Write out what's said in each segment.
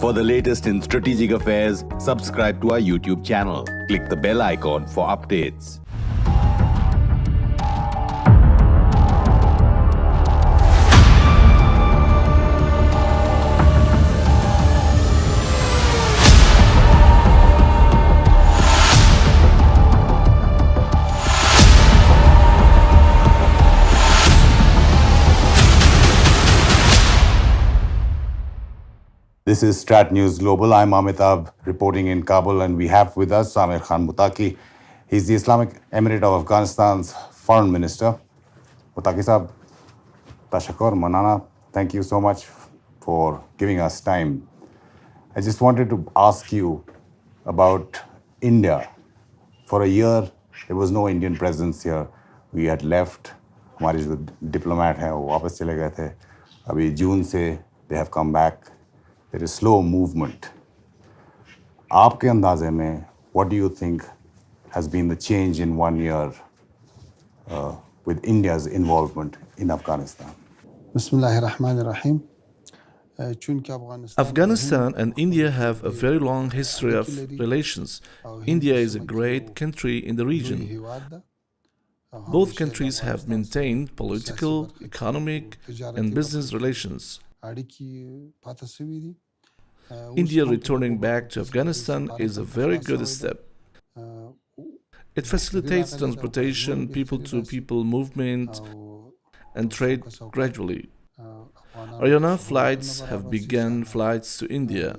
For the latest in strategic affairs, subscribe to our YouTube channel. Click the bell icon for updates. This is Strat News Global. I'm Amitabh reporting in Kabul, and we have with us Amir Mutaqi. He's the Islamic Emirate of Afghanistan's foreign minister. Mutaqi Sahab, Tashakkur, Manana, thank you so much for giving us time. I just wanted to ask you about India. For a year, there was no Indian presence here. We had left. हमारे जो diplomat हैं वो वापस चले गए थे. अभी जून से they have come back. There is slow movement. आपके अंदाजे में, what do you think has been the change in 1 year with India's involvement in Afghanistan? Bismillahirrahmanirrahim. Afghanistan and India have a very long history of relations. India is a great country in the region. Both countries have maintained political, economic, and business relations. India returning back to Afghanistan is a very good step. It facilitates transportation, people-to-people movement, and trade gradually. Aryana flights have begun flights to India.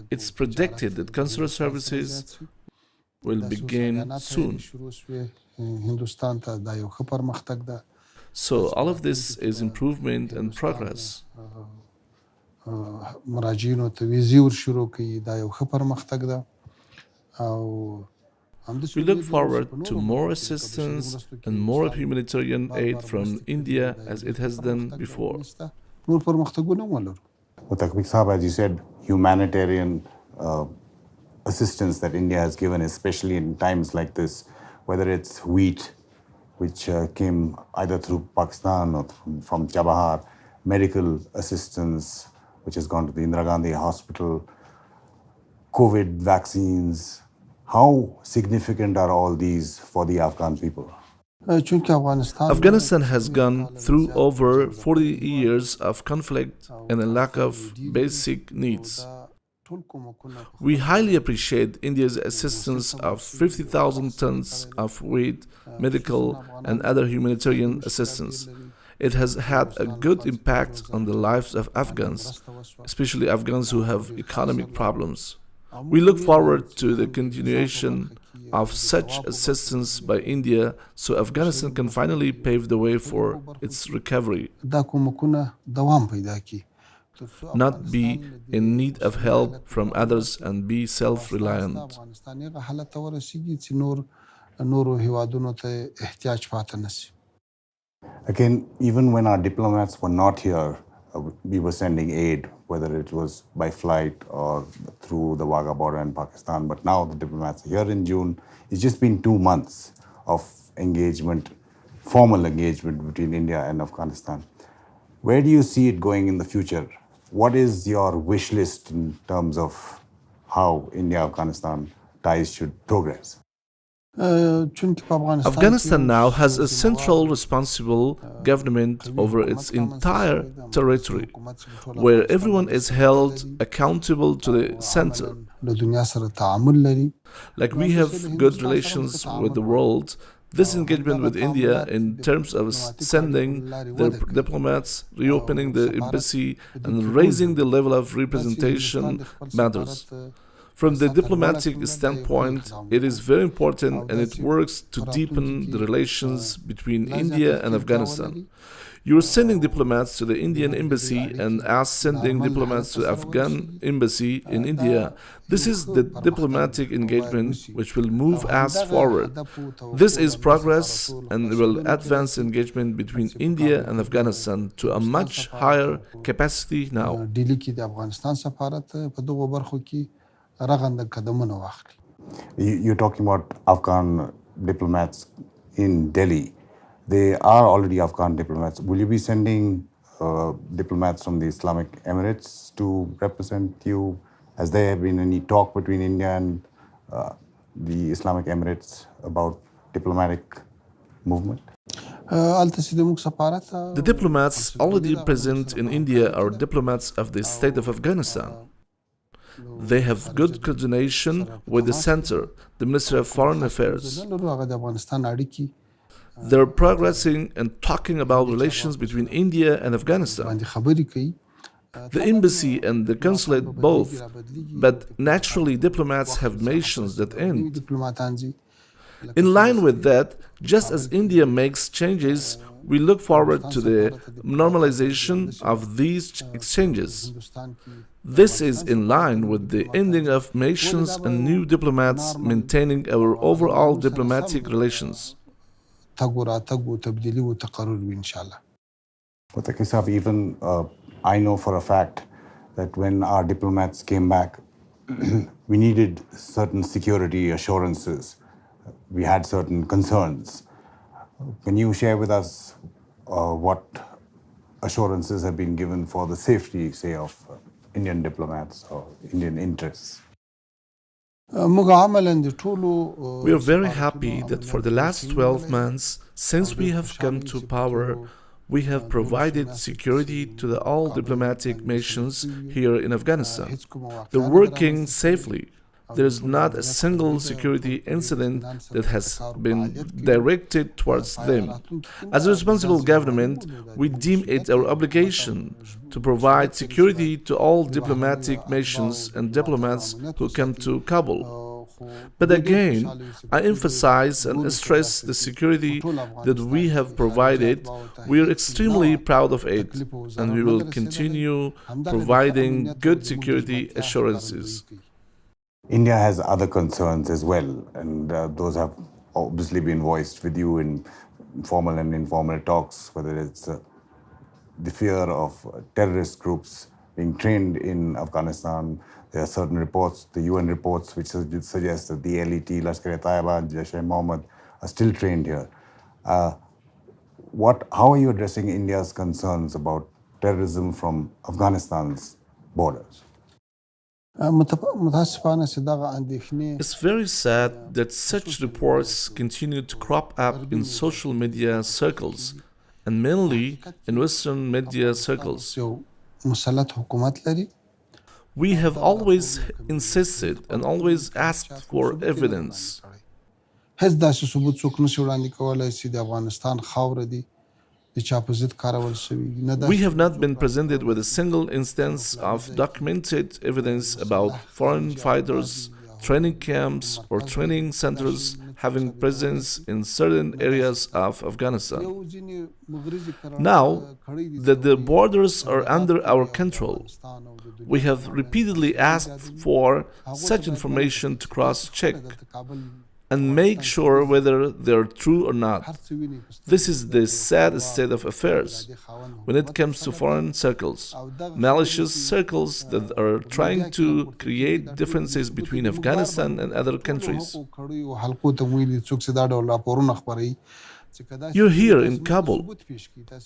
It's predicted that consular services will begin soon. So all of this is improvement and progress. مراجعینو ته ویزې ورشروع کړي دا you ښه پرمختګ ده او We look forward to more assistance and more humanitarian aid from India as it has done before. Noor پرمختګونه ولرو. Mutaqi Sahab, as you said, humanitarian assistance that India has given, especially in times like this, whether it's wheat, which came either through Pakistan or from Chabahar, medical assistance, which has gone to the Indira Gandhi Hospital, COVID vaccines. How significant are all these for the Afghan people? Afghanistan has gone through over 40 years of conflict and a lack of basic needs. We highly appreciate India's assistance of 50,000 tons of wheat, medical, and other humanitarian assistance. It has had a good impact on the lives of Afghans, especially Afghans who have economic problems. We look forward to the continuation of such assistance by India so Afghanistan can finally pave the way for its recovery, not be in need of help from others and be self-reliant. Again, even when our diplomats were not here, we were sending aid, whether it was by flight or through the Wagah border in Pakistan. But now the diplomats are here in June. It's just been 2 months of engagement, formal engagement between India and Afghanistan. Where do you see it going in the future? What is your wish list in terms of how India-Afghanistan ties should progress? Afghanistan now has a central responsible government over its entire territory, where everyone is held accountable to the center. Like we have good relations with the world, this engagement with India in terms of sending their diplomats, reopening the embassy, and raising the level of representation matters. From the diplomatic standpoint, it is very important and it works to deepen the relations between India and Afghanistan. You are sending diplomats to the Indian embassy and us sending diplomats to the Afghan embassy in India. This is the diplomatic engagement which will move us forward. This is progress and will advance engagement between India and Afghanistan to a much higher capacity now. You're talking about Afghan diplomats in Delhi. They are already Afghan diplomats. Will you be sending diplomats from the Islamic Emirates to represent you? Has there been any talk between India and the Islamic Emirates about diplomatic movement? The diplomats already present in India are diplomats of the state of Afghanistan. They have good coordination with the center, the Ministry of Foreign Affairs. They're progressing and talking about relations between India and Afghanistan. The embassy and the consulate both, but naturally diplomats have nations that end. In line with that, just as India makes changes, we look forward to the normalization of these exchanges. This is in line with the ending of nations and new diplomats maintaining our overall diplomatic relations. Mutaqi Sahab, even I know for a fact that when our diplomats came back, we needed certain security assurances. We had certain concerns. Can you share with us what assurances have been given for the safety, say, of Indian diplomats or Indian interests? We are very happy that for the last 12 months, since we have come to power, we have provided security to all diplomatic missions here in Afghanistan. They're working safely. There is not a single security incident that has been directed towards them. As a responsible government, we deem it our obligation to provide security to all diplomatic missions and diplomats who come to Kabul. But again, I emphasize and stress the security that we have provided. We are extremely proud of it, and we will continue providing good security assurances. India has other concerns as well, and those have obviously been voiced with you in formal and informal talks, whether it's the fear of terrorist groups being trained in Afghanistan. There are certain reports, the UN reports, which suggest that the LET, Lashkar-e-Taiba, and Jaish-e-Mohammed are still trained here. How are you addressing India's concerns about terrorism from Afghanistan's borders? It's very sad that such reports continue to crop up in social media circles, and mainly in Western media circles. We have always insisted and always asked for evidence. We have not been presented with a single instance of documented evidence about foreign fighters, training camps, or training centers having presence in certain areas of Afghanistan. Now that the borders are under our control, we have repeatedly asked for such information to cross-check and make sure whether they are true or not. This is the sad state of affairs when it comes to foreign circles, malicious circles that are trying to create differences between Afghanistan and other countries. You're here in Kabul.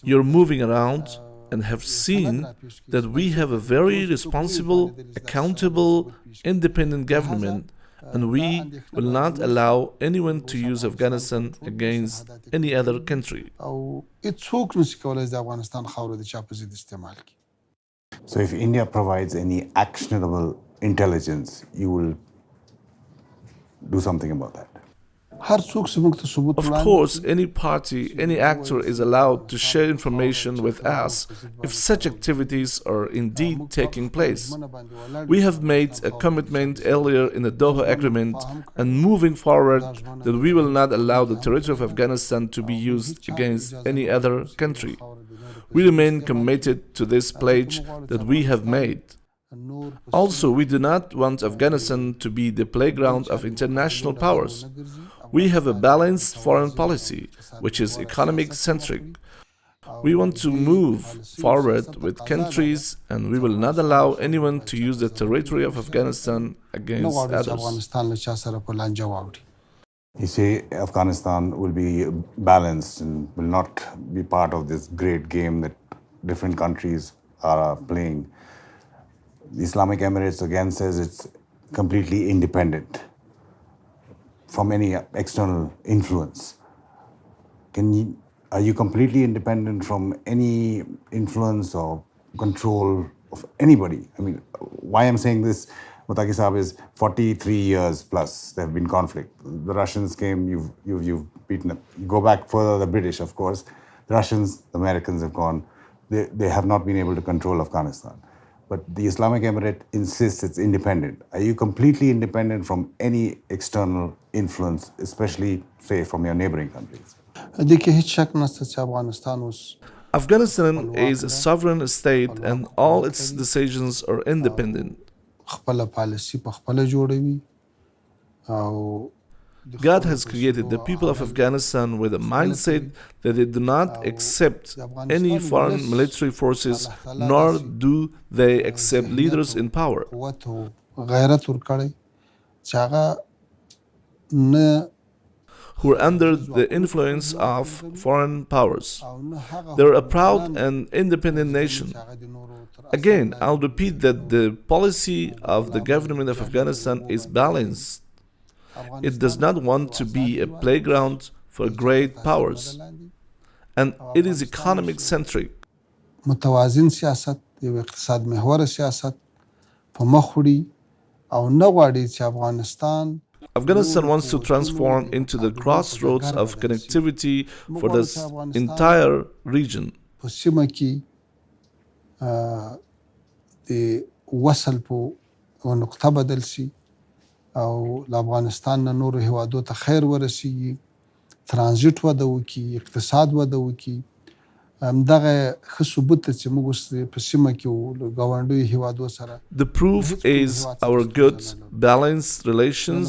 You're moving around and have seen that we have a very responsible, accountable, independent government, and we will not allow anyone to use Afghanistan against any other country. So if India provides any actionable intelligence, you will do something about that? Of course, any party, any actor is allowed to share information with us if such activities are indeed taking place. We have made a commitment earlier in the Doha Agreement and moving forward that we will not allow the territory of Afghanistan to be used against any other country. We remain committed to this pledge that we have made. Also, we do not want Afghanistan to be the playground of international powers. We have a balanced foreign policy, which is economic-centric. We want to move forward with countries, and we will not allow anyone to use the territory of Afghanistan against others. You say Afghanistan will be balanced and will not be part of this great game that different countries are playing. The Islamic Emirates again says it's completely independent from any external influence. Are you completely independent from any influence or control of anybody? I mean, why I'm saying this, Mutaqi Saab, is 43 years plus there have been conflict. The Russians came, you've beaten them. You go back further, the British, of course. The Russians, the Americans have gone. They have not been able to control Afghanistan. But the Islamic Emirate insists it's independent. Are you completely independent from any external influence, especially, say, from your neighboring countries? دې کې هیڅ شک نشته چې افغانستان اوس Afghanistan is a sovereign state and all its decisions are independent. خپله پالیسي په خپله جوړوي او God has created the people of Afghanistan with a mindset that they do not accept any foreign military forces, nor do they accept leaders in power. قوت او غیرت ورکړی چې هغه نه Who are under the influence of foreign powers. They're a proud and independent nation. Again, I'll repeat that the policy of the government of Afghanistan is balanced. It does not want to be a playground for great powers, and it is economic centric. متوازن سیاست you اقتصاد محور سیاست په مخ وړي او نه غواړي چې Afghanistan Afghanistan wants to transform into the crossroads of connectivity for this entire region. په سیمه کې د وصل په نقطه بدل سي او له افغانستان نه نورو هیوادو ته خیر ورسیږي ترانزیت وده وکړي اقتصاد وده وکړي همدغه ښه ثبوت دی چې موږ اوس په سیمه کې له ګاونډیو هیوادو سره The proof is our good, balanced relations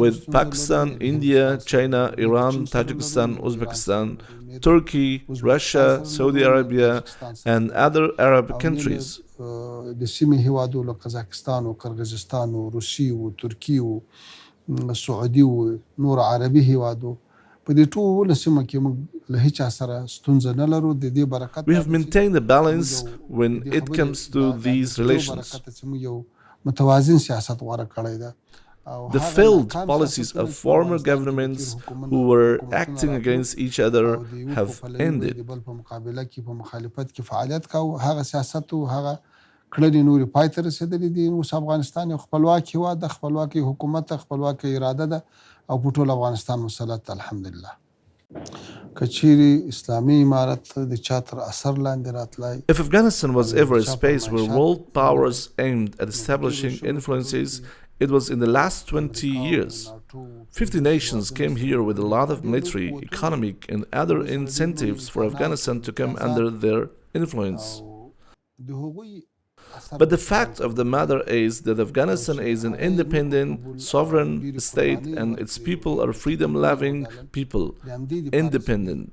with Pakistan, India, China, Iran, Tajikistan, Uzbekistan, Turkey, Russia, Saudi Arabia, and other Arab countries. د سیمې هیوادو له قزاقستان او قرغیزستان او روسیې او ترکیې او سعودي او نور عربي هیوادو په دې ټوله سیمه کې موږ له هیچا سره ستونزه نه لرو د دې برکت We have maintained a balance when it comes to these relations. You متوازن سیاست غوره کړی ده The failed policies of former governments who were acting against each other have ended. بل په مقابله کې په مخالفت کې فعالیت کاوه هغه سیاست او هغه کړنې نورې پای ته رسېدلې دي اوس افغانستان یو خپلواک هېواد ده خپلواکي حکومت ده خپلواکه اراده ده او په ټول افغانستان مسلط الحمدلله که چیرې اسلامي امارت د چا تر اثر لاندې راتلای If Afghanistan was ever a space where world powers aimed at establishing influences, it was in the last 20 years. 50 nations came here with a lot of military, economic, and other incentives for Afghanistan to come under their influence. But the fact of the matter is that Afghanistan is an independent, sovereign state and its people are freedom-loving people, independent.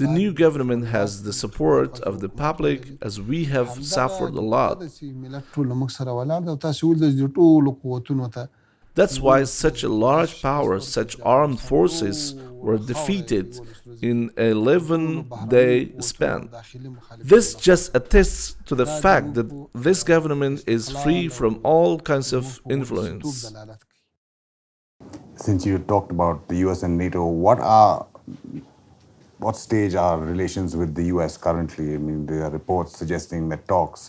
The new government has the support of the public as we have suffered a lot. That's why such a large power, such armed forces were defeated in an 11-day span. This just attests to the fact that this government is free from all kinds of influence. Since you talked about the US and NATO, what stage are relations with the US currently? I mean, there are reports suggesting that talks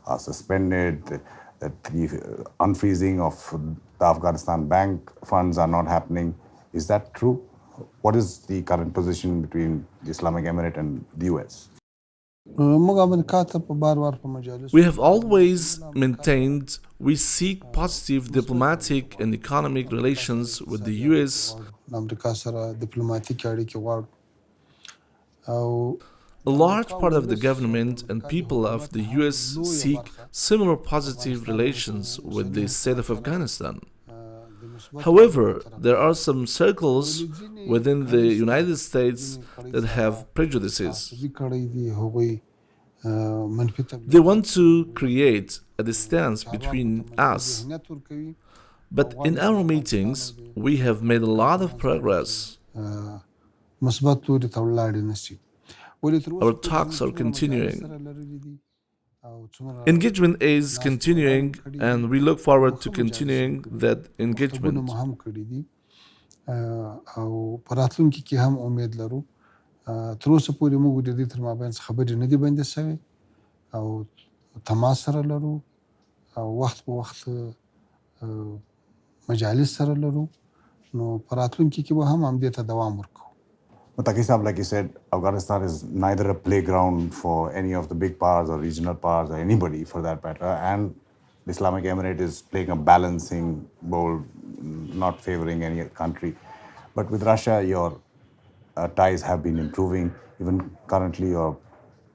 are suspended, that the unfreezing of the Afghanistan bank funds are not happening. Is that true? What is the current position between the Islamic Emirate and the US? We have always maintained we seek positive diplomatic and economic relations with the US. A large part of the government and people of the US seek similar positive relations with the state of Afghanistan. However, there are some circles within the United States that have prejudices. They want to create a distance between us. But in our meetings, we have made a lot of progress. Our talks are continuing. Engagement is continuing, and we look forward to continuing that engagement. او په راتلونکي کې هم امید لرو. تر اوسه پورې موږ د دې تر مابین څخه خبرې نه دي بندې شوې او تماس سره لرو او وخت په وخت مجالس سره لرو. نو په راتلونکي کې به هم همدې ته دوام ورکوو. Mutaqi Saab, like you said, Afghanistan is neither a playground for any of the big powers or regional powers or anybody for that matter. And the Islamic Emirate is playing a balancing role, not favoring any country. But with Russia, your ties have been improving. Even currently,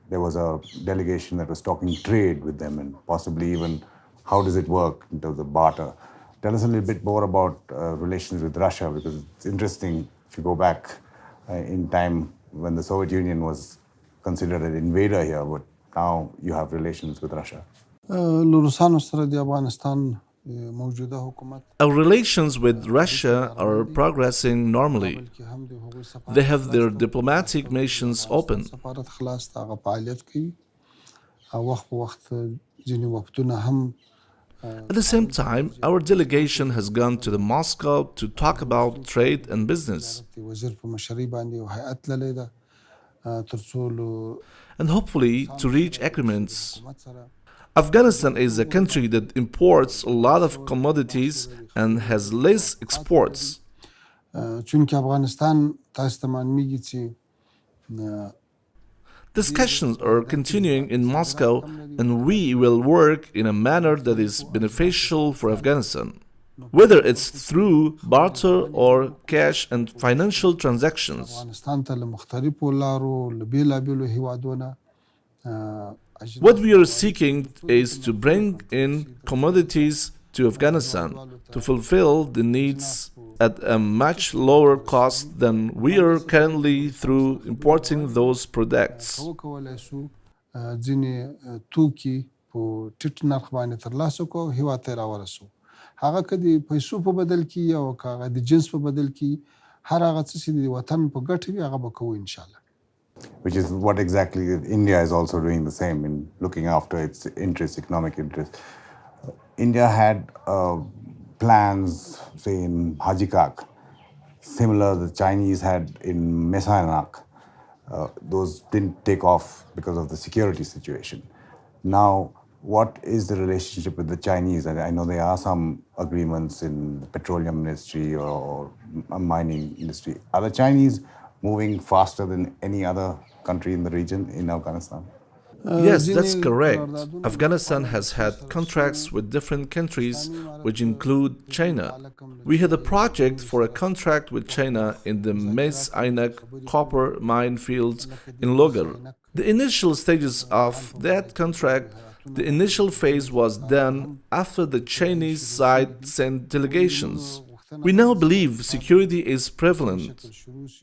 there was a delegation that was talking trade with them and possibly even how does it work in terms of barter. Tell us a little bit more about relations with Russia, because it's interesting if you go back in time when the Soviet Union was considered an invader here, but now you have relations with Russia. روسانو سره د افغانستان موجوده حکومت Our relations with Russia are progressing normally. They have their diplomatic missions open. سفارت خلاص هغه فعالیت کوي او وخت په وخت ځینې وختونه هم At the same time, our delegation has gone to the Moscow to talk about trade and business. وزیر په مشرۍ باندې یو هیئت تللی ده تر څو And hopefully to reach agreements. Afghanistan is a country that imports a lot of commodities and has less exports. چونکه Afghanistan تاسو ته معلومیږي چې Discussions are continuing in Moscow, and we will work in a manner that is beneficial for Afghanistan, whether it's through barter or cash and financial transactions. Afghanistan ته له مختلفو لارو له بېلابېلو هیوادونه What we are seeking is to bring in commodities to Afghanistan to fulfill the needs at a much lower cost than we are currently through importing those products. وکولای شو ځینې توکي په ټیټ نرخ باندې ترلاسه کړو هیواد ته راورسو. هغه که د پیسو په بدل کې او که هغه د جنس په بدل کې هر هغه څه چې د وطن په ګټه وي هغه به کوو انشاءالله. Which is what exactly India is also doing the same in looking after its interests, economic interests. India had plans, say, in Hajikak, similar the Chinese had in Mesanak. Those didn't take off because of the security situation. Now, what is the relationship with the Chinese? I know there are some agreements in the petroleum industry or mining industry. Are the Chinese moving faster than any other country in the region in Afghanistan? Yes, that's correct. Afghanistan has had contracts with different countries, which include China. We had a project for a contract with China in the Mes Ainak copper mine fields in Logar. The initial stages of that contract, the initial phase was done after the Chinese side sent delegations. We now believe security is prevalent.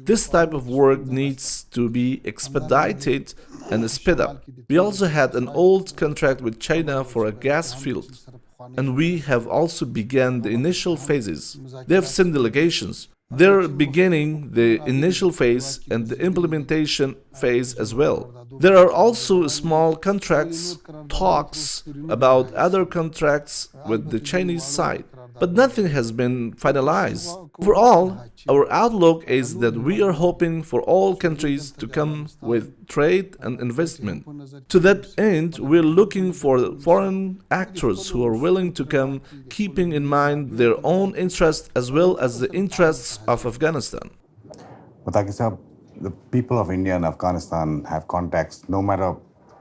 This type of work needs to be expedited and sped up. We also had an old contract with China for a gas field, and we have also begun the initial phases. They have sent delegations. They're beginning the initial phase and the implementation phase as well. There are also small contracts, talks about other contracts with the Chinese side, but nothing has been finalized. Overall, our outlook is that we are hoping for all countries to come with trade and investment. To that end, we're looking for foreign actors who are willing to come, keeping in mind their own interests as well as the interests of Afghanistan. Mutaqi Saab, the people of India and Afghanistan have contacts no matter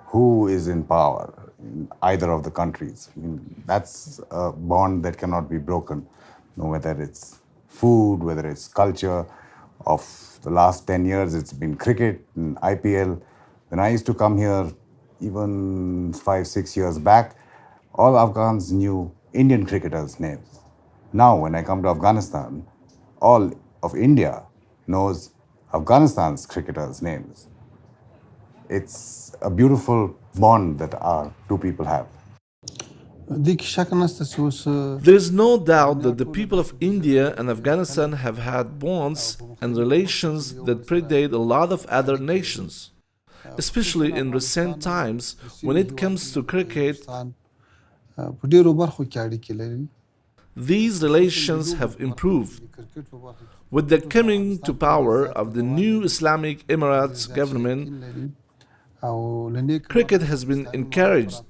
who is in power in either of the countries. I mean, that's a bond that cannot be broken, whether it's food, whether it's culture. Of the last 10 years, it's been cricket and IPL. When I used to come here, even 5-6 years back, all Afghans knew Indian cricketers' names. Now, when I come to Afghanistan, all of India knows Afghanistan's cricketers' names. It's a beautiful bond that our two people have. There is no doubt that the people of India and Afghanistan have had bonds and relations that predate a lot of other nations. especially in recent times when it comes to cricket. په ډیرو برخو کې اړیکې لري. These relations have improved. With the coming to power of the new Islamic Emirates government, cricket has been encouraged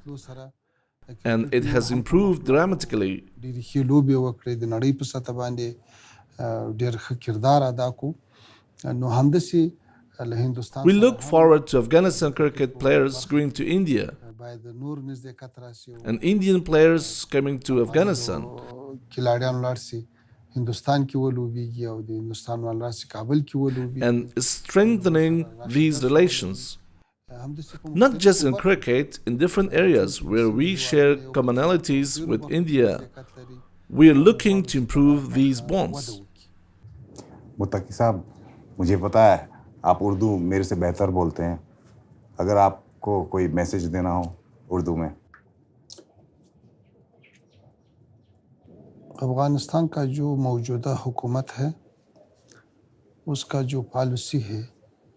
and it has improved dramatically. ډېرې ښې لوبې وکړې، د نړۍ په سطح باندې ډېر ښه کردار ادا کو. نو همداسې له Hindustan We look forward to Afghanistan cricket players going to India باید نور نزدېکت راشي and Indian players coming to Afghanistan. کلاړیان لاړ شي هندوستان کې ولوبېږي او د هندوستان وال راشي کابل کې ولوبېږي. And strengthening these relations, not just in cricket, in different areas where we share commonalities with India, we are looking to improve these bonds. متقی صاحب مجھے پتا ہے آپ اردو میرے سے بہتر بولتے ہیں، اگر آپ کو کوئی میسج دینا ہو اردو میں. افغانستان کا جو موجودہ حکومت ہے اس کا جو پالیسی ہے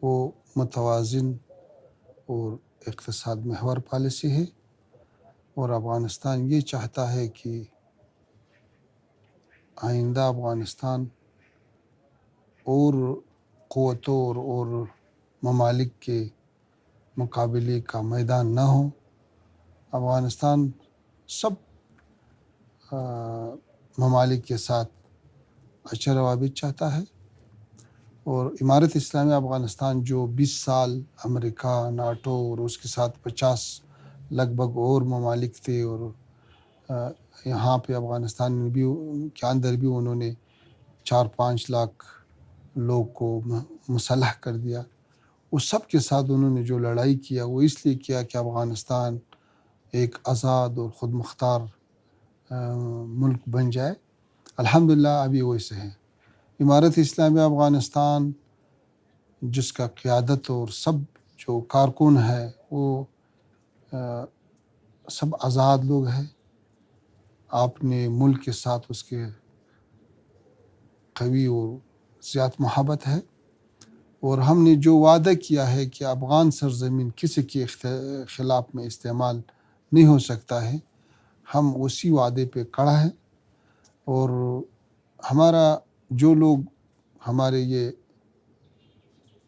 وہ متوازن اور اقتصاد محور پالیسی ہے، اور افغانستان یہ چاہتا ہے کہ آئندہ افغانستان اور قوتوں اور ممالک کے مقابلے کا میدان نہ ہو. افغانستان سب ممالک کے ساتھ اچھا روابط چاہتا ہے، اور امارت اسلامی افغانستان جو 20 سال امریکہ، ناٹو اور اس کے ساتھ 50 لگ بھگ اور ممالک تھے، اور یہاں پہ افغانستان میں بھی کے اندر بھی انہوں نے 4-5 لاکھ لوگ کو مسلح کر دیا. اس سب کے ساتھ انہوں نے جو لڑائی کیا وہ اس لیے کیا کہ افغانستان ایک آزاد اور خود مختار ملک بن جائے. الحمدللہ ابھی ویسے ہے. امارت اسلامی افغانستان جس کا قیادت اور سب جو کارکن ہے وہ سب آزاد لوگ ہیں. آپ نے ملک کے ساتھ اس کے قوی اور زیادہ محبت ہے، اور ہم نے جو وعدہ کیا ہے کہ افغان سرزمین کسی کے خلاف میں استعمال نہیں ہو سکتا ہے، ہم اسی وعدے پہ کڑا ہیں. اور ہمارا جو لوگ ہمارے یہ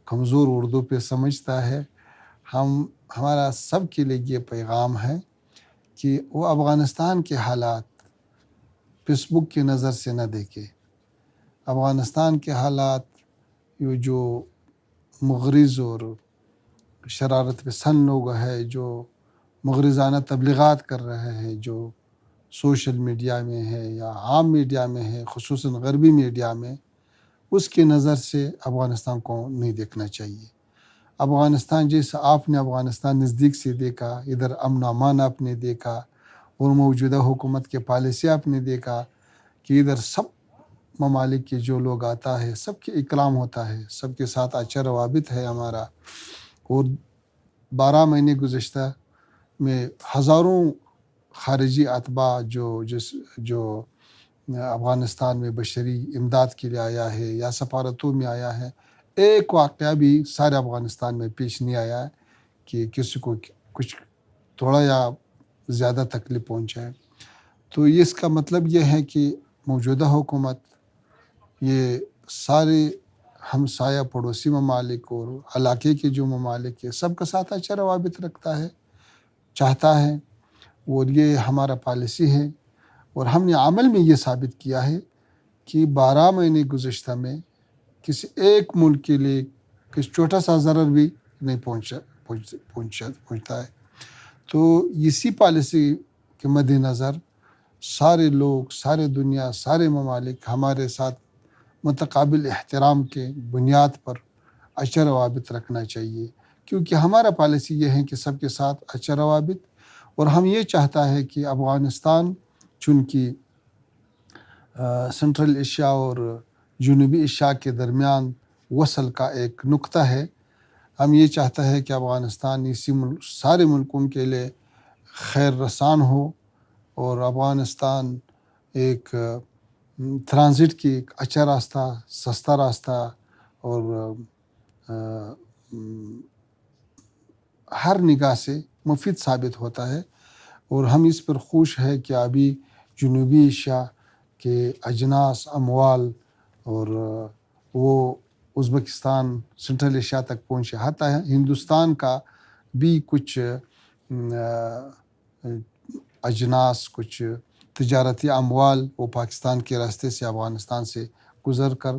کمزور اردو پہ سمجھتا ہے، ہمارا سب کے لیے یہ پیغام ہے کہ وہ افغانستان کے حالات فیس بک کی نظر سے نہ دیکھے. افغانستان کے حالات یہ جو مغرض اور شرارت پسند لوگ ہیں، جو مغرضانہ تبلیغات کر رہے ہیں، جو سوشل میڈیا میں ہے یا عام میڈیا میں ہے، خصوصاً غربی میڈیا میں، اس کی نظر سے افغانستان کو نہیں دیکھنا چاہیے. افغانستان جیسا آپ نے افغانستان نزدیک سے دیکھا، ادھر امن و امان آپ نے دیکھا، اور موجودہ حکومت کے پالیسی آپ نے دیکھا کہ ادھر سب ممالک کے جو لوگ آتا ہے سب کے اکرام ہوتا ہے، سب کے ساتھ اچھا روابط ہے ہمارا. اور 12 مہینے گزشتہ میں ہزاروں خارجی اتباع جو افغانستان میں بشری امداد کے لیے آیا ہے یا سفارتوں میں آیا ہے، ایک واقعہ بھی سارے افغانستان میں پیش نہیں آیا ہے کہ کسی کو کچھ تھوڑا یا زیادہ تکلیف پہنچائے. تو اس کا مطلب یہ ہے کہ موجودہ حکومت یہ سارے ہمسایہ پڑوسی ممالک اور علاقے کے جو ممالک ہے سب کے ساتھ اچھا روابط رکھتا ہے، چاہتا ہے، اور یہ ہمارا پالیسی ہے. اور ہم نے عمل میں یہ ثابت کیا ہے کہ 12 مہینے گزشتہ میں کسی ایک ملک کے لیے کسی چھوٹا سا ضرر بھی نہیں پہنچتا ہے. تو اسی پالیسی کے مد نظر سارے لوگ، سارے دنیا، سارے ممالک ہمارے ساتھ متقابل احترام کے بنیاد پر اچھا روابط رکھنا چاہیے، کیونکہ ہمارا پالیسی یہ ہے کہ سب کے ساتھ اچھا روابط. اور ہم یہ چاہتا ہے کہ افغانستان چونکہ سنٹرل ایشیا اور جنوبی ایشیا کے درمیان وصل کا ایک نقطہ ہے، ہم یہ چاہتا ہے کہ افغانستان اسی سارے ملکوں کے لیے خیر رسان ہو، اور افغانستان ایک ٹرانزٹ کی ایک اچھا راستہ، سستا راستہ اور ہر نگاہ سے مفید ثابت ہوتا ہے، اور ہم اس پر خوش ہیں کہ ابھی جنوبی ایشیا کے اجناس، اموال اور وہ ازبکستان، سنٹرل ایشیا تک پہنچے، حتیٰ ہندوستان کا بھی کچھ اجناس، کچھ تجارتی اموال وہ پاکستان کے راستے سے، افغانستان سے گزر کر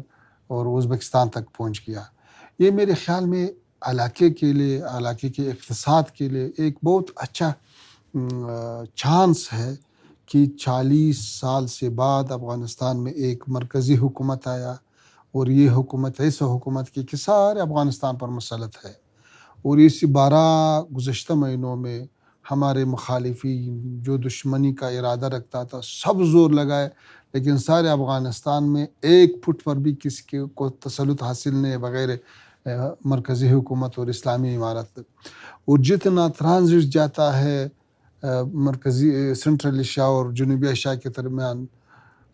اور ازبکستان تک پہنچ گیا۔ یہ میرے خیال میں علاقے کے لیے، علاقے کے اقتصاد کے لیے ایک بہت اچھا چانس ہے کہ 40 سال سے بعد افغانستان میں ایک مرکزی حکومت آیا، اور یہ حکومت ایسا حکومت کی کہ سارے افغانستان پر مسلط ہے، اور اس 12 گزشتہ مہینوں میں ہمارے مخالفین جو دشمنی کا ارادہ رکھتا تھا سب زور لگائے، لیکن سارے افغانستان میں ایک فٹ پر بھی کسی کے کو تسلط حاصل نہیں بغیر مرکزی حکومت اور اسلامی عمارت۔ اور جتنا ٹرانزٹ جاتا ہے مرکزی سنٹرل ایشیا اور جنوبی ایشیا کے درمیان،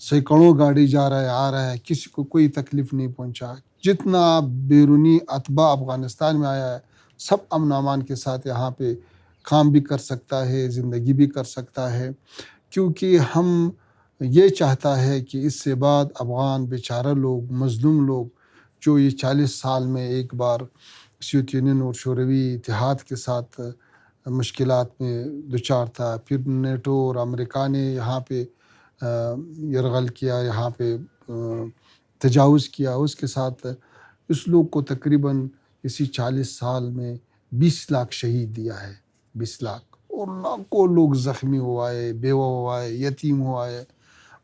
سینکڑوں گاڑی جا رہا ہے، آ رہا ہے، کسی کو کوئی تکلیف نہیں پہنچا۔ جتنا بیرونی اتباع افغانستان میں آیا ہے سب امن و امان کے ساتھ یہاں پہ کام بھی کر سکتا ہے، زندگی بھی کر سکتا ہے، کیونکہ ہم یہ چاہتا ہے کہ اس سے بعد افغان بیچارہ لوگ، مظلوم لوگ جو یہ 40 سال میں ایک بار سوویت یونین اور شوروی اتحاد کے ساتھ مشکلات میں دچار تھا، پھر نیٹو اور امریکہ نے یہاں پہ یرغل کیا، یہاں پہ تجاوز کیا، اس کے ساتھ اس لوگ کو تقریباً اسی 40 سال میں 20 لاکھ شہید دیا ہے، 20 لاکھ، اور لاکھوں لوگ زخمی ہوا ہے، بیوہ ہوا ہے، یتیم ہوا ہے،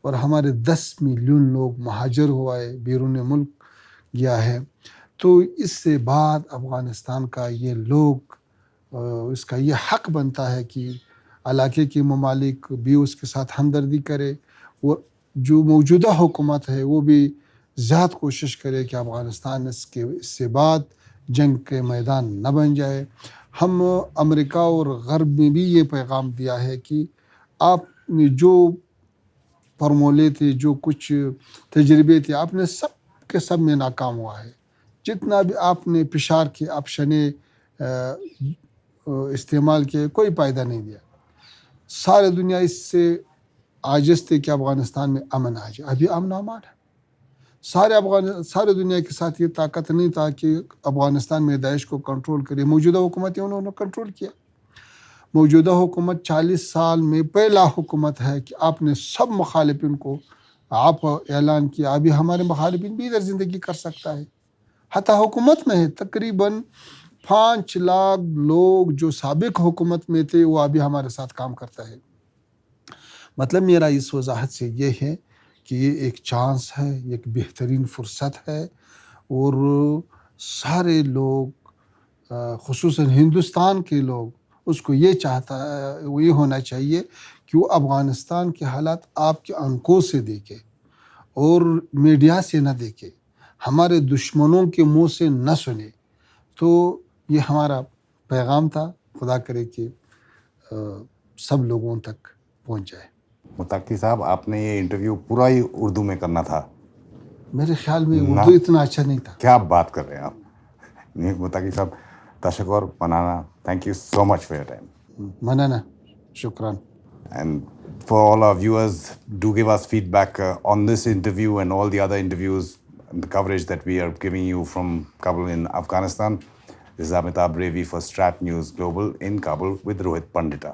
اور ہمارے 10 ملین لوگ مہاجر ہوا ہے، بیرون ملک گیا ہے۔ تو اس سے بعد افغانستان کا یہ لوگ، اس کا یہ حق بنتا ہے کہ علاقے کی ممالک بھی اس کے ساتھ ہمدردی کرے، اور جو موجودہ حکومت ہے وہ بھی زیادہ کوشش کرے کہ افغانستان اس سے بعد جنگ کے میدان نہ بن جائے۔ ہم امریکہ اور غرب میں بھی یہ پیغام دیا ہے کہ آپ نے جو فارمولے تھے، جو کچھ تجربے تھے، آپ نے سب کے سب میں ناکام ہوا ہے۔ جتنا بھی آپ نے فشار کے آپشنیں استعمال کیے، کوئی فائدہ نہیں دیا۔ سارے دنیا اس سے عاجز تھے کہ افغانستان میں امن آ جائے، ابھی امن و امان ہے۔ سارے دنیا کے ساتھ یہ طاقت نہیں تھا کہ افغانستان میں داعش کو کنٹرول کرے، موجودہ حکومتیں انہوں نے کنٹرول کیا۔ موجودہ حکومت 40 سال میں پہلا حکومت ہے کہ آپ نے سب مخالفین کو آپ اعلان کیا، ابھی ہمارے مخالفین بھی ادھر زندگی کر سکتا ہے، حتیٰ حکومت میں ہے۔ تقریباً 5 لاکھ لوگ جو سابق حکومت میں تھے وہ ابھی ہمارے ساتھ کام کرتا ہے۔ مطلب میرا اس وضاحت سے یہ ہے کہ یہ ایک چانس ہے، ایک بہترین فرصت ہے، اور سارے لوگ، خصوصاً ہندوستان کے لوگ، اس کو یہ یہ ہونا چاہیے کہ وہ افغانستان کے حالات آپ کے آنکھوں سے دیکھے اور میڈیا سے نہ دیکھے، ہمارے دشمنوں کے منہ سے نہ سنے۔ تو یہ ہمارا پیغام تھا، خدا کرے کہ سب لوگوں تک پہنچ جائے۔ متقی صاحب، آپ نے یہ انٹرویو پورا ہی اردو میں کرنا تھا۔ میرے خیال میں اردو اتنا اچھا نہیں تھا۔ کیا بات کر رہے ہیں آپ؟ متقی صاحب، تشکر، منانا، thank you so much for your time. منانا، شکران۔ And for all our viewers, do give us feedback on this interview and all the other interviews and the coverage that we are giving you from Kabul in Afghanistan. This is Amitabh Revi for Strat News Global in Kabul with Rohit Pandita.